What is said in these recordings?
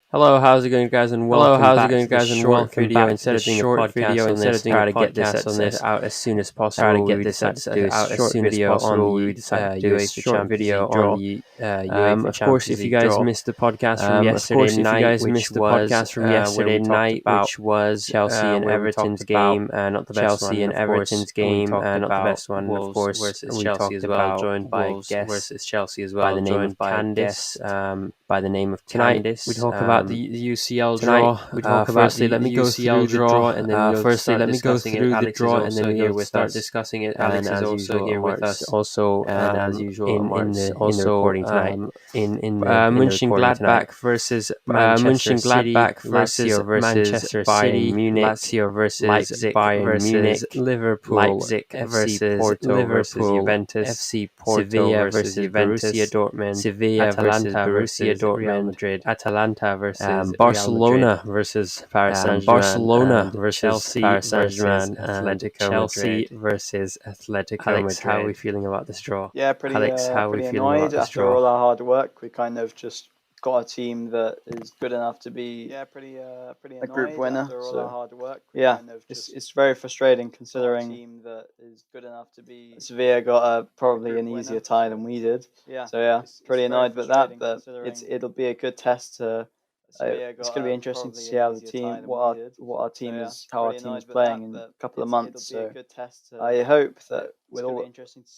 Hello, how's it going, guys, and welcome back to this short video. Instead of doing a podcast on this, try to get this episode out as soon as possible. We decided to do a short video on the UEFA Champions League draw. Of course, if you guys missed the podcast from yesterday night, which was Chelsea and Everton's game, not the best one, of course. Not the best one, of course. We talked about joined by a guest versus Chelsea as well, by the name of Candice. By the name of Candice, we talk about the UCL draw. We talk about firstly, let me go through the draw, and then firstly, let me go through the draw, and then we'll start discussing it. Alex is also here with us, also, and as usual, in the recording tonight. Mönchengladbach versus Manchester City, Lazio versus Bayern Munich, Lazio versus Leipzig versus Liverpool, Leipzig versus Porto versus Juventus, FC Porto Sevilla versus Borussia Dortmund, Sevilla versus Borussia Dortmund, Real Madrid, Atalanta versus Barcelona versus Paris Saint-Germain, Barcelona versus Chelsea, Paris Saint-Germain, Chelsea versus Atletico Madrid. How are we feeling about this draw? Yeah, pretty annoyed after all our hard work. We kind of just got a team that is good enough to be a group winner. After all our hard work, it's very frustrating considering a team that is good enough to be. Sevilla got probably an easier tie than we did. So pretty annoyed with that. But it'll be a good test to. It's going to be interesting to see how the team, how our team is playing in a couple of months. So I hope that with all,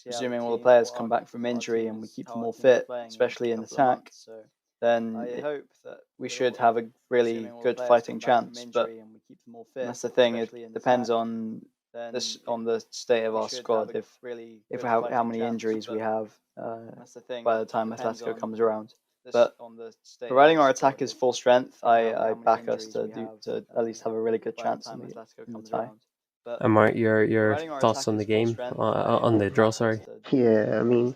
assuming all the players come back from injury and we keep them all fit, especially in attack, then I hope that we should have a really good fighting chance. But that's the thing; it depends on the state of our squad. If how many injuries we have by the time Atletico comes around. But providing our attack is full strength, I back us to at least have a really good chance in the tie. Amart, your thoughts on the game, on the draw? Sorry. Yeah, I mean,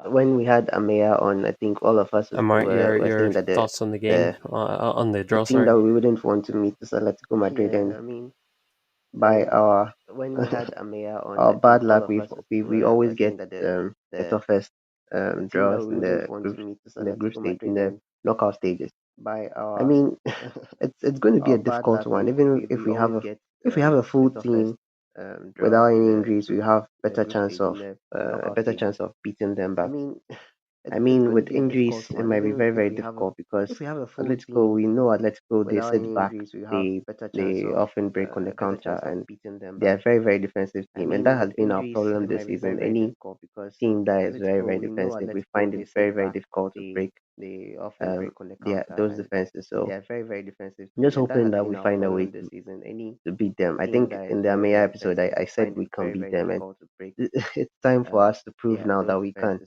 when we had Amaya on, I think all of us Amart, were your saying that thoughts on the game, on the draw? the team Sorry. that we wouldn't want to meet is Atletico Madrid, and by our when we had Amaya on, our bad luck, we always get the toughest draws in the group stage, in the knockout stages. I mean, it's going to be a difficult one. Even if we have a full team without any injuries, we have better chance of a better chance of beating them. But I mean, with injuries, it might be very, very difficult because Atletico, we know Atletico, they sit back, they often break on the counter, and they are a very, very defensive team. And that has been our problem this season. Any team that is very, very defensive, we find it very, very difficult to break those defenses. So I'm just hoping that we find a way to beat them. I think in the Amaya episode, I said we can beat them, and it's time for us to prove now that we can.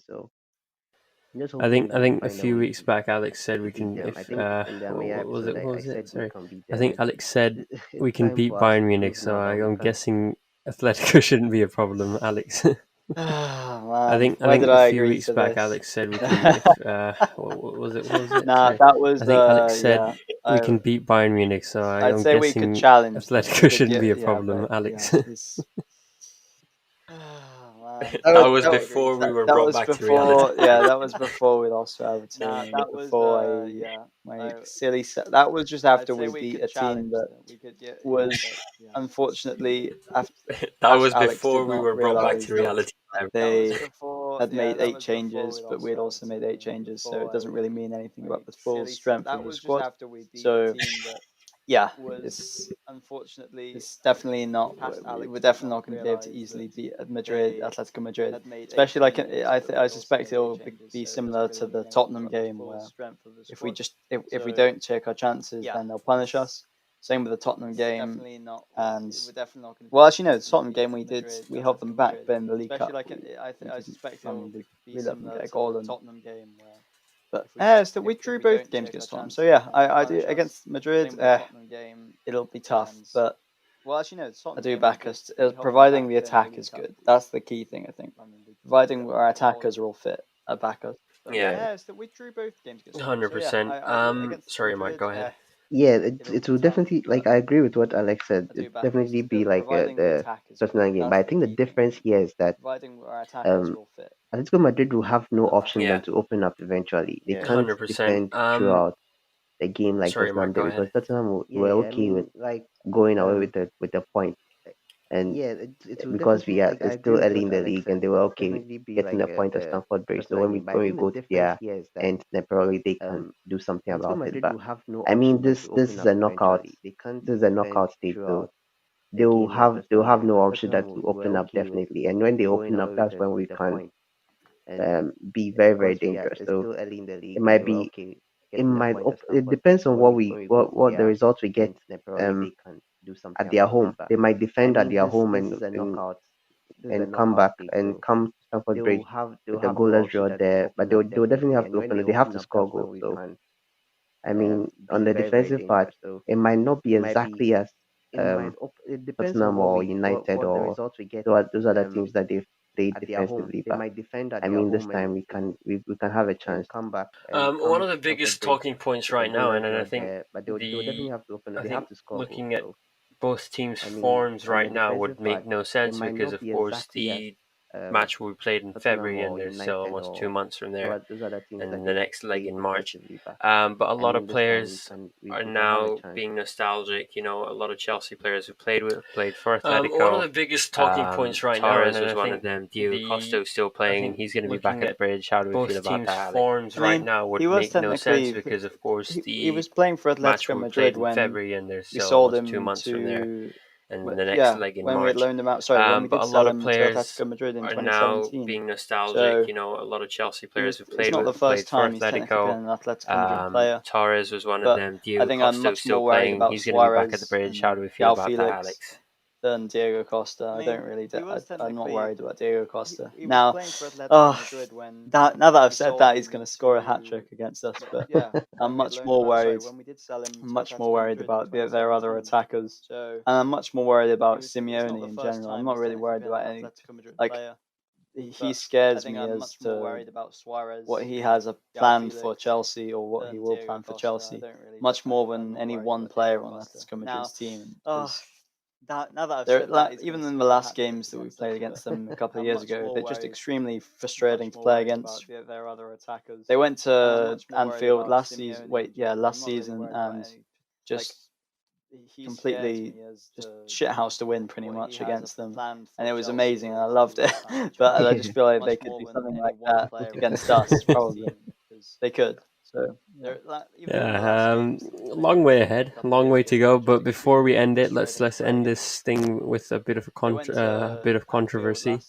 I think a few weeks back Alex said we can. What was it? Sorry, I think Alex said we can beat Bayern Munich. So I'm guessing Atletico shouldn't be a problem, Alex. I think a few weeks back Alex said we can. What was it? Nah, that was. I think Alex said we can beat Bayern Munich. So I'm say guessing we could challenge Atletico shouldn't be a problem, Alex. That was before we were brought back to reality. Yeah, that was before we lost to Everton. That was just after we beat a team that was unfortunately after. That was before we were brought back to reality. They had made 8 changes, but we had also made 8 changes, so it doesn't really mean anything about the full strength of the squad. So. Yeah, it's definitely not. We're definitely not going to be able to easily beat Atletico Madrid, especially I suspect it will be similar to the Tottenham game, where if we don't take our chances, then they'll punish us. Same with the Tottenham game, and well, actually no, the Tottenham game we held them back, but in the League Cup, I suspect we let them get a goal in Tottenham game. But we drew both games against Tottenham. So yeah, I do against Madrid. It'll be tough, but I do back us, providing the attack is good. That's the key thing, I think. Providing our attackers are all fit, I back us. Yeah, we drew both games against 100%. Sorry, Mike, go ahead. Yeah, it will definitely, like, I agree with what Alex said. It definitely be like the Tottenham game. But I think the difference here is that Atletico Madrid will have no option than to open up eventually. They can't 100%. defend throughout. the game like Sorry, Tottenham Mark, did, go ahead. because Tottenham were okay with going away with a point, and because it's still early in the league, and they were okay with getting a point at Stamford Bridge. So when we go to their end, then probably they can do something about it. But I mean, this is a knockout. This is a knockout stage, so they'll have no option than to open up, definitely. And when they open up, that's when we can be very, very dangerous. So it might be it depends on what the results we get um at their home. They might defend at their home and come back and come to Stamford Bridge with a goalless draw there, but they'll definitely have to open it. They have to score goals. So I mean, on the defensive part, it might not be exactly as Tottenham or United or those other teams that they've played defensively, but I mean, this time we can have a chance. One of the biggest talking points right now, and I think looking at both teams' forms right now would make no sense, because of course the match will be played in February, and there's still almost 2 months from there, and the next leg in March. But a lot of players are now being nostalgic. A lot of Chelsea players who played for Atletico. One of the biggest talking points right now, Torres and was I one think of them. Diego Costa still I playing. think He's going to be back looking at the at bridge. How do we both feel about teams' that, Alex? forms right now would he was make no sense, technically because of course he was the playing for match Atletico will be Madrid played in when February, and there's we still sold almost 2 him months from there, to and the next leg in when we March. loaned him out. Sorry, when we But did a sell lot of him to players Atletico Madrid in are now 2017. being nostalgic. So A lot of Chelsea players who it's played not the first for time he's technically been Atletico. an Atletico Madrid player. Torres was one of But them. I Diego think I'm Costa much still more worried playing. about He's going to be back at the Suarez bridge. How do we and feel João about that, Felix Alex? than Diego Costa. I don't really. I'm not worried about Diego Costa. Now, now that I've said that, he's going to score a hat trick against us. But I'm much more worried. I'm much more worried about their other attackers, and I'm much more worried about Simeone in general. I'm not really worried about any. Like, he scares me as to what he has planned for Chelsea, or what he will plan for Chelsea, much more than any one player on Atletico Madrid's team. Even in the last games that we played against them a couple of years ago, they're just extremely frustrating to play against. They went to Anfield last season, and just completely just shithouse to win pretty much against them, and it was amazing, and I loved it. But I just feel like they could do something like that against us. Probably they could. So yeah, long way ahead, long way to go. But before we end it, let's end this thing with a bit of controversy.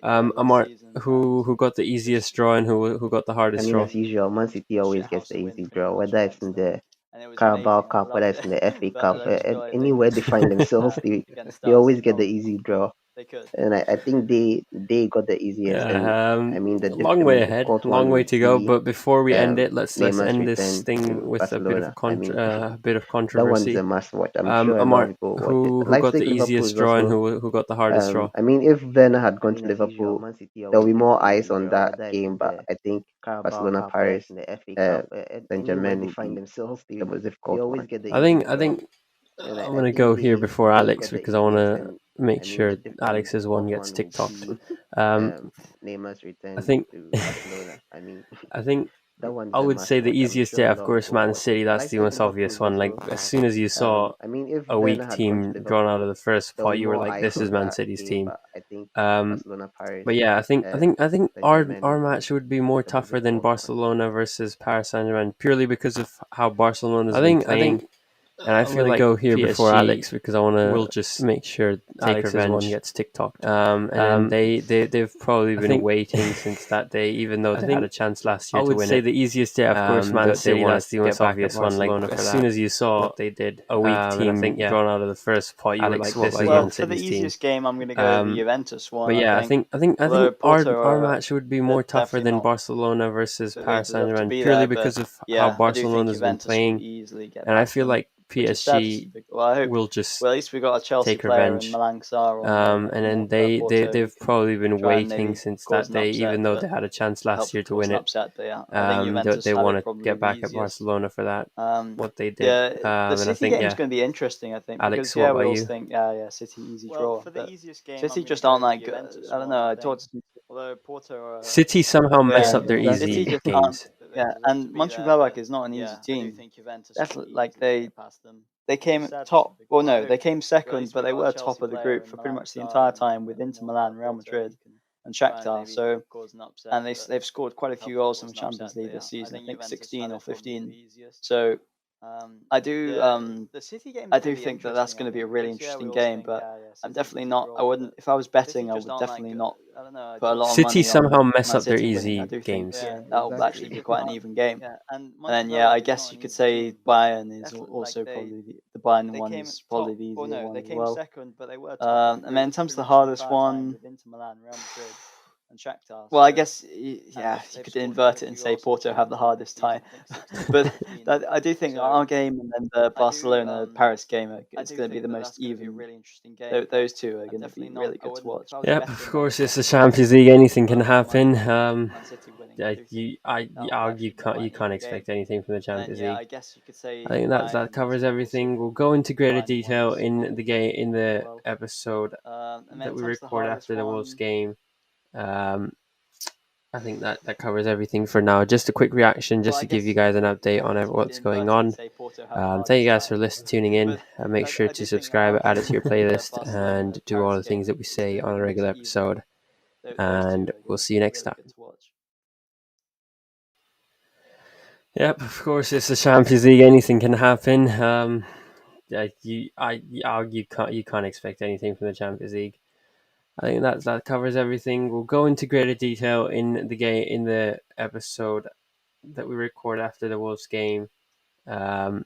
Amart, who got the easiest draw and who got the I hardest mean, draw? as usual, Man City always gets the easy draw, whether it's in the Carabao Cup, whether it's in the FA Cup, anywhere they find themselves, they always get the easy draw. And I think they got the easiest. And I mean, long the way most ahead, difficult long one way would to go. be But before we end it, let's Neymar's end this return thing to with a bit of Barcelona. a That one is controversy. a must watch. I'm sure a lot of Amart, people will watch it. who got Leipzig the Liverpool easiest is draw and also. who got the hardest draw? I mean, if Werner had gone to Liverpool, there'll be more eyes on that game. But I think Barcelona, Paris, Saint Germain would be the most difficult one. I think I'm gonna go here before Alex, because I want to make sure Alex's one gets TikToked. Neymar's return I think to Barcelona. I mean, I think that one is I a would must say the watch. I'm easiest, sure yeah, a of lot of course, people will Man watch City. it. That's the most obvious one. Like, as soon as you saw I mean, if a Werner weak had gone to team drawn out of Liverpool, the first there'll pot, be you were more like, eyes "This is on Man that City's game. team." But I think Um, Barcelona, Paris, but yeah, I think Saint our Germain our would match be would be more the most tougher than difficult one. Barcelona versus Paris Saint-Germain, purely because of how Barcelona's been playing. And I feel like go here before Alex, because I want to will just make sure Alex's one gets TikToked. And they've probably been waiting since that day, even though they had a chance last year to win it. I would say the easiest, yeah, of course, Man City. That's the most obvious one. Like, as soon as you saw what they did, a weak team drawn out of the first pot, you were like, "This is Man for the City's team." easiest game, I'm going to go with the Juventus one. But yeah, I think Although Porto our are, match would be more tougher definitely than not Barcelona versus that they Paris deserve to Saint-Germain, be purely there, but because of yeah, how I do think Barcelona's been Juventus will playing. easily get And I past feel them, like which is sad to see. PSG Well, I hope. will just Well, at least we got a Chelsea take player in revenge. Malang Sarr And then Porto, they've probably been try and waiting maybe since cause that an day, upset, even though but they had a chance last help year to cause win an it. upset. But yeah, I think Juventus They had want it to probably get back the at easiest. Barcelona for that, what they did. Yeah, the And I City think, game's yeah, going to be interesting. I think Alex, because what we about all you? think City easy draw. For the easiest game, City just aren't that good. I don't know. I talked to City somehow mess yeah, up their City easy just aren't. games. Yeah, and Mönchengladbach is not an easy team. Definitely, like they came top. Well, no, they came second, but they were top of the group for pretty much the entire time with Inter Milan, Real Madrid, and Shakhtar. So, and they've scored quite a few goals in the Champions League this season. I think 16 or 15. So I do think that that's going to be a really interesting game, but I'm definitely not. I wouldn't. If I was betting, I would definitely not put a lot of money City somehow on mess Man up their City winning. I easy do think games. that will actually be quite an even game. And then I guess you could say Bayern is also probably the Bayern one is probably the easier one as well. And then in terms of the hardest one. Well, I guess you could invert it and say Porto have the hardest tie, but I do think our game and then the Barcelona Paris game is going to be the most even. Those two are going to be really good to watch. Yep, of course, it's the Champions League. Anything can happen. You can't expect anything from the Champions League. I think that covers everything. We'll go into greater detail in the episode that we record after the Wolves game. I think that covers everything for now. Just a quick reaction, just to give you guys an update on what's going on. Thank you guys for tuning in. Make sure to subscribe, add it to your playlist, and do all the things that we say on a regular episode. And we'll see you next time. Yep, of course, it's the Champions League. Anything can happen. You can't expect anything from the Champions League. I think that covers everything. We'll go into greater detail in the episode that we record after the Wolves game. I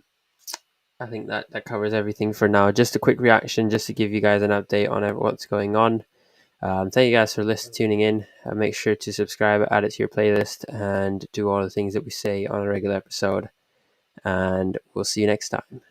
think that covers everything for now. Just a quick reaction, just to give you guys an update on what's going on. Thank you guys for tuning in. Make sure to subscribe, add it to your playlist, and do all the things that we say on a regular episode. And we'll see you next time.